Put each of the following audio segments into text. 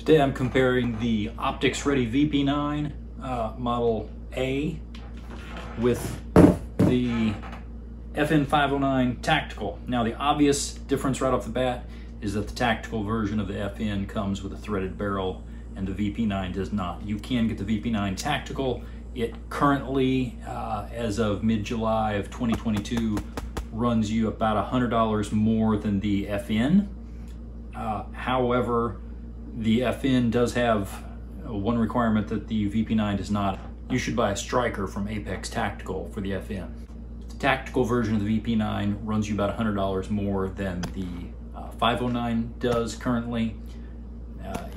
Today I'm comparing the Optics Ready VP9 Model A with the FN509 Tactical. Now the obvious difference right off the bat is that the tactical version of the FN comes with a threaded barrel and the VP9 does not. You can get the VP9 Tactical. It currently, as of mid-July of 2022, runs you about $100 more than the FN. However, the FN does have one requirement that the VP9 does not. You should buy a Striker from Apex Tactical for the FN. The tactical version of the VP9 runs you about $100 more than the 509 does currently.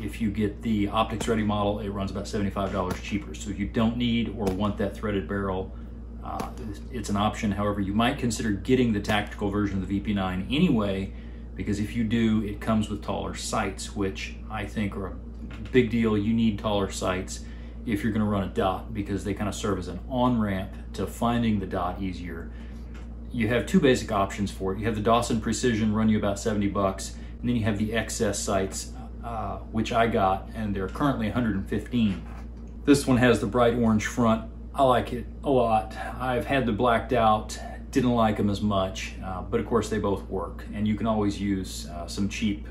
If you get the Optics Ready model, it runs about $75 cheaper. So if you don't need or want that threaded barrel, it's an option. However, you might consider getting the tactical version of the VP9 anyway, because if you do, it comes with taller sights, which I think are a big deal. You need taller sights if you're gonna run a dot, because they kind of serve as an on-ramp to finding the dot easier. You have two basic options for it. You have the Dawson Precision, run you about 70 bucks, and then you have the XS sights, which I got, and they're currently 115. This one has the bright orange front. I like it a lot. I've had the blacked out, didn't like them as much, but of course they both work, and you can always use some cheap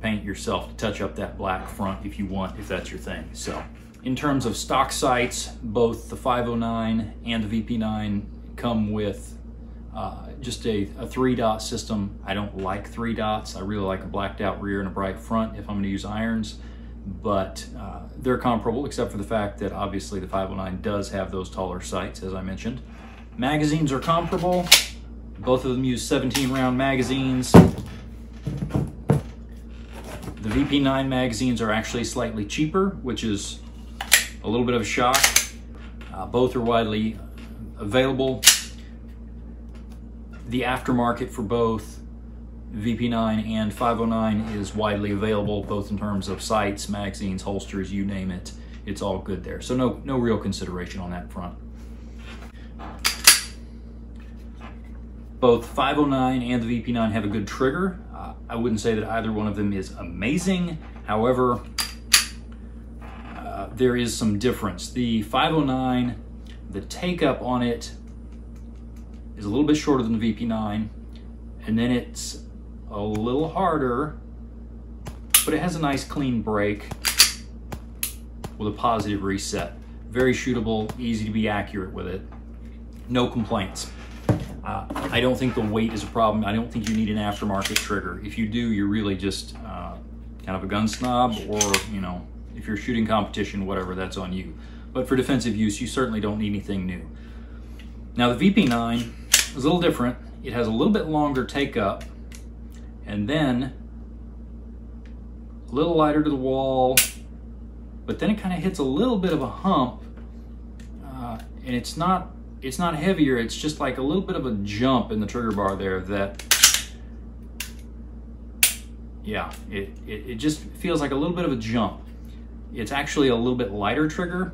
paint yourself to touch up that black front if you want, if that's your thing. So in terms of stock sights, both the 509 and the VP9 come with just a 3-dot system. I don't like 3 dots. I really like a blacked out rear and a bright front if I'm going to use irons, but they're comparable except for the fact that obviously the 509 does have those taller sights, as I mentioned. Magazines are comparable. Both of them use 17 round magazines. The VP9 magazines are actually slightly cheaper, which is a little bit of a shock. Both are widely available. The aftermarket for both VP9 and 509 is widely available, both in terms of sights, magazines, holsters, you name it. It's all good there. So no real consideration on that front. Both 509 and the VP9 have a good trigger. I wouldn't say that either one of them is amazing. However, there is some difference. The 509, the take-up on it is a little bit shorter than the VP9, and then it's a little harder, but it has a nice clean break with a positive reset. Very shootable, easy to be accurate with it. No complaints. I don't think the weight is a problem. I don't think you need an aftermarket trigger. If you do, you're really just kind of a gun snob, or if you're shooting competition, whatever, that's on you. But for defensive use, you certainly don't need anything new. Now the VP9 is a little different. It has a little bit longer take up, and then a little lighter to the wall, but then it kind of hits a little bit of a hump, and it's not heavier, it's just like a little bit of a jump in the trigger bar there that, yeah, it just feels like a little bit of a jump. It's actually a little bit lighter trigger,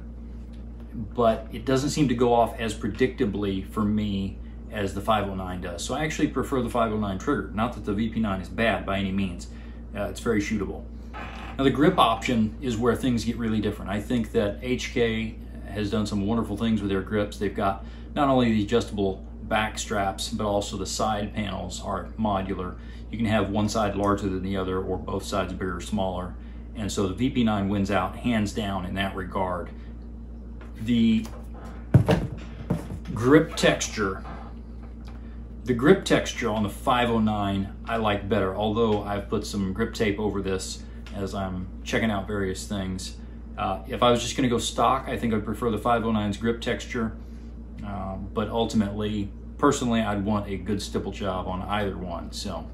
but it doesn't seem to go off as predictably for me as the 509 does. So I actually prefer the 509 trigger. Not that the VP9 is bad by any means. It's very shootable. Now the grip option is where things get really different. I think that HK has done some wonderful things with their grips. They've got not only the adjustable back straps, but also the side panels are modular. You can have one side larger than the other, or both sides bigger or smaller. And so the VP9 wins out hands down in that regard. The grip texture on the 509 I like better, although I've put some grip tape over this as I'm checking out various things. If I was just going to go stock, I think I'd prefer the 509's grip texture, but ultimately, personally, I'd want a good stipple job on either one. So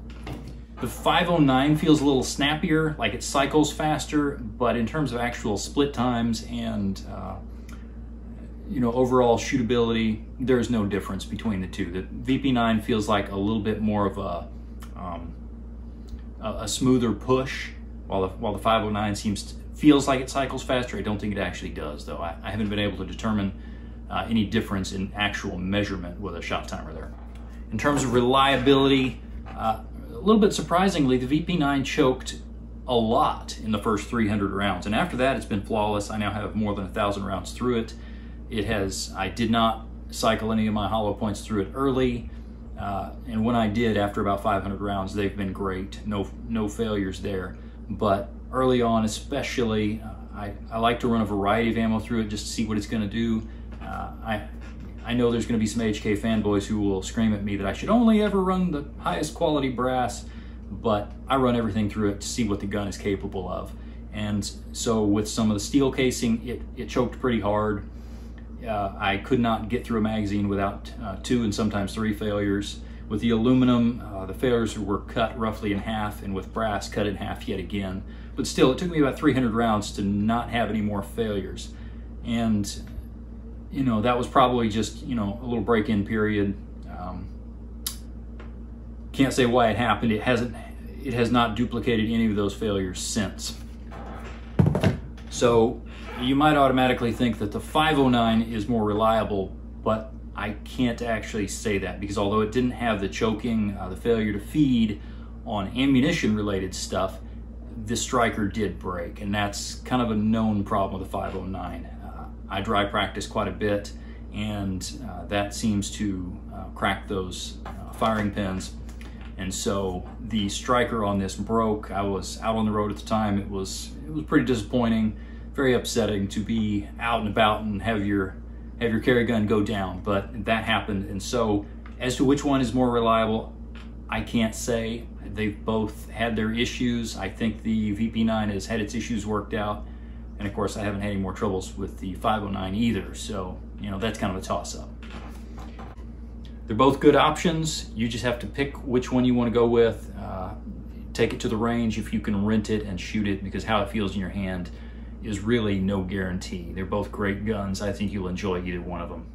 the 509 feels a little snappier, like it cycles faster, but in terms of actual split times and overall shootability, there's no difference between the two. The VP9 feels like a little bit more of a smoother push, while the 509 feels like it cycles faster. I don't think it actually does, though. I haven't been able to determine any difference in actual measurement with a shot timer there. In terms of reliability, a little bit surprisingly, the VP9 choked a lot in the first 300 rounds. And after that, it's been flawless. I now have more than 1,000 rounds through it. I did not cycle any of my hollow points through it early. And when I did, after about 500 rounds, they've been great. No failures there. But early on, especially, I like to run a variety of ammo through it just to see what it's going to do. I know there's going to be some HK fanboys who will scream at me that I should only ever run the highest quality brass, but I run everything through it to see what the gun is capable of. And so with some of the steel casing, it choked pretty hard. I could not get through a magazine without 2 and sometimes 3 failures. With the aluminum, the failures were cut roughly in half, and with brass, cut in half yet again. But still, it took me about 300 rounds to not have any more failures. And, you know, that was probably just, you know, a little break-in period. Can't say why it happened. It has not duplicated any of those failures since. So you might automatically think that the 509 is more reliable, but I can't actually say that, because although it didn't have the choking, the failure to feed on ammunition related stuff, the striker did break, and that's kind of a known problem with the 509. I dry practice quite a bit, and that seems to crack those firing pins. And so the striker on this broke. I was out on the road at the time. It was pretty disappointing, very upsetting to be out and about and have your carry gun go down, but that happened. And so as to which one is more reliable, I can't say. They've both had their issues. I think the VP9 has had its issues worked out. And of course, I haven't had any more troubles with the 509 either. So, you know, that's kind of a toss-up. They're both good options. You just have to pick which one you want to go with. Take it to the range if you can rent it and shoot it, because how it feels in your hand is really no guarantee. They're both great guns. I think you'll enjoy either one of them.